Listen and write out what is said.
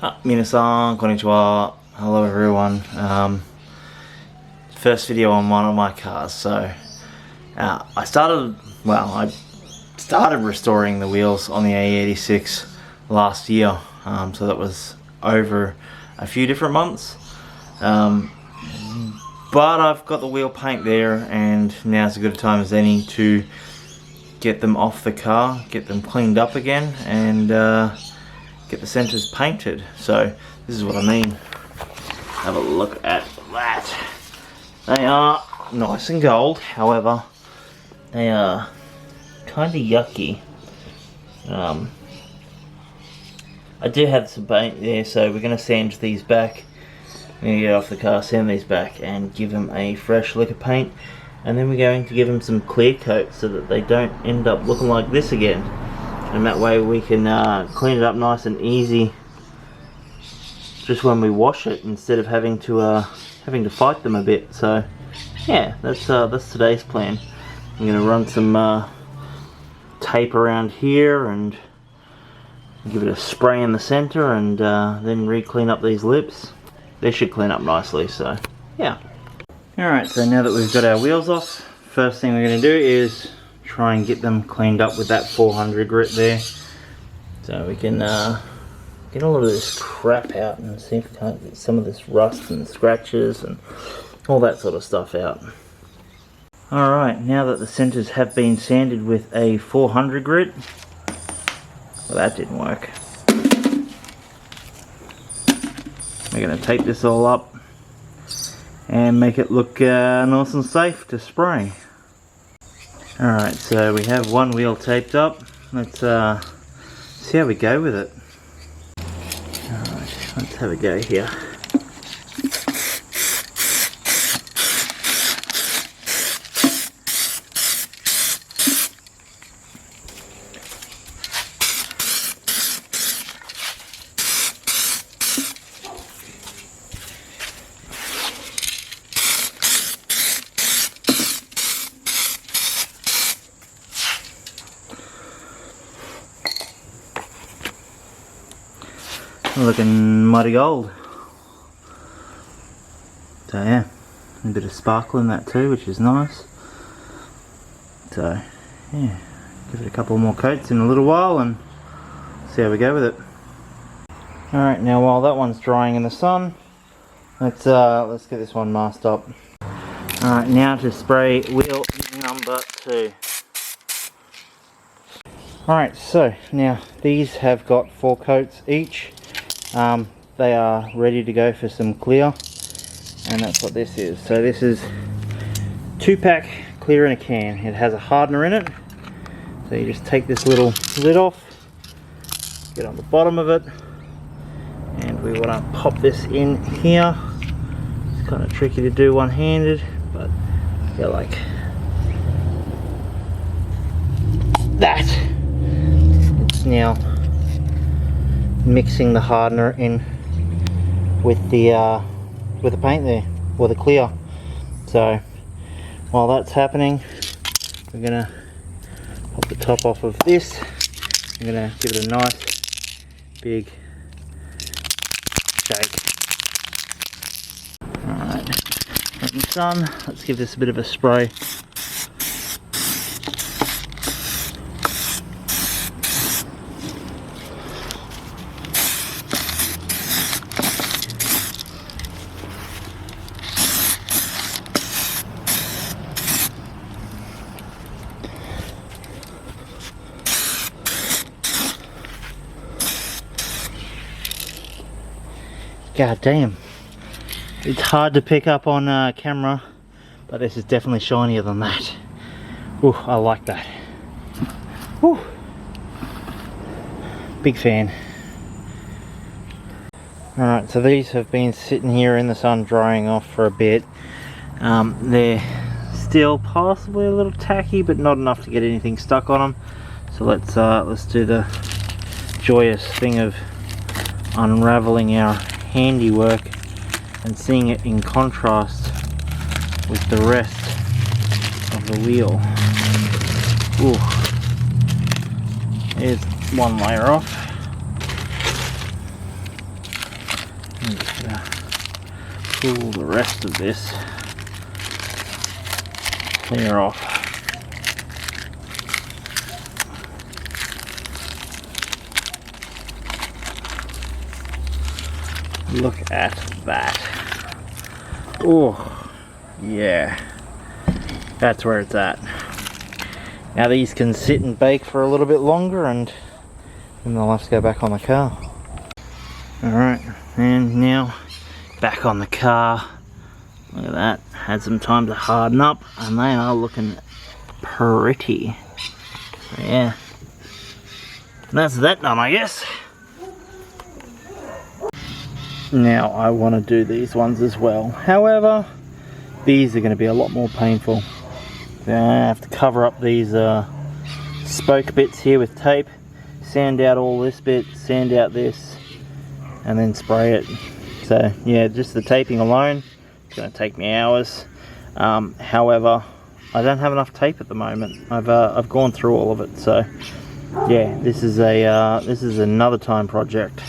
Minasan, konnichiwa, hello everyone. First video on one of my cars. So I started restoring the wheels on the AE86 last year. So that was over a few different months. But I've got the wheel paint there, and now's as good a time as any to get them off the car, get them cleaned up again, and get the centers painted. So this is what I mean. Have a look at that. They are nice and gold, however they are kind of yucky. I do have some paint there, so we're going to sand these back. We're going to get off the car, sand these back, and give them a fresh lick of paint. And then we're going to give them some clear coat so that they don't end up looking like this again. And that way we can clean it up nice and easy just when we wash it, instead of having to fight them a bit. So yeah, that's today's plan. I'm going to run some tape around here and give it a spray in the center, and then re-clean up these lips. They should clean up nicely, so yeah. Alright, so now that we've got our wheels off, first thing we're going to do is try and get them cleaned up with that 400 grit there. So we can get a lot of this crap out and see if we can't get some of this rust and scratches and all that sort of stuff out. Alright, now that the centers have been sanded with a 400 grit, well, that didn't work. We're going to tape this all up and make it look nice and safe to spray. Alright, so we have one wheel taped up. Let's see how we go with it. Alright, let's have a go here. Looking mighty gold. So yeah, a bit of sparkle in that too, which is nice. So yeah, give it a couple more coats in a little while and see how we go with it. Alright, now while that one's drying in the sun, let's get this one masked up. Alright, now to spray wheel number 2. Alright, so now these have got 4 coats each. They are ready to go for some clear, and that's what this is. So this is 2-pack clear in a can. It has a hardener in it, so you just take this little lid off, get on the bottom of it, and we want to pop this in here. It's kind of tricky to do one-handed, but yeah, like that. It's now mixing the hardener in with the paint there, or the clear. So while that's happening, we're gonna pop the top off of this. I'm gonna give it a nice big shake. Alright, when it's done, let's give this a bit of a spray. God damn, it's hard to pick up on camera, but this is definitely shinier than that. Ooh, I like that. Ooh. Big fan. Alright, so these have been sitting here in the sun drying off for a bit. They're still possibly a little tacky, but not enough to get anything stuck on them. So let's do the joyous thing of unraveling our handiwork and seeing it in contrast with the rest of the wheel. Ooh. There's one layer off. I'm just gonna pull the rest of this clear off. Look at that. Oh, yeah. That's where it's at. Now these can sit and bake for a little bit longer and then they'll have to go back on the car. Alright, and now back on the car. Look at that. Had some time to harden up and they are looking pretty. So yeah. And that's that done, I guess. Now I want to do these ones as well. However, these are going to be a lot more painful. I have to cover up these spoke bits here with tape, sand out all this bit, sand out this, and then spray it. So yeah, just the taping alone, it's going to take me hours. However, I don't have enough tape at the moment. I've gone through all of it, so yeah, this is another time project.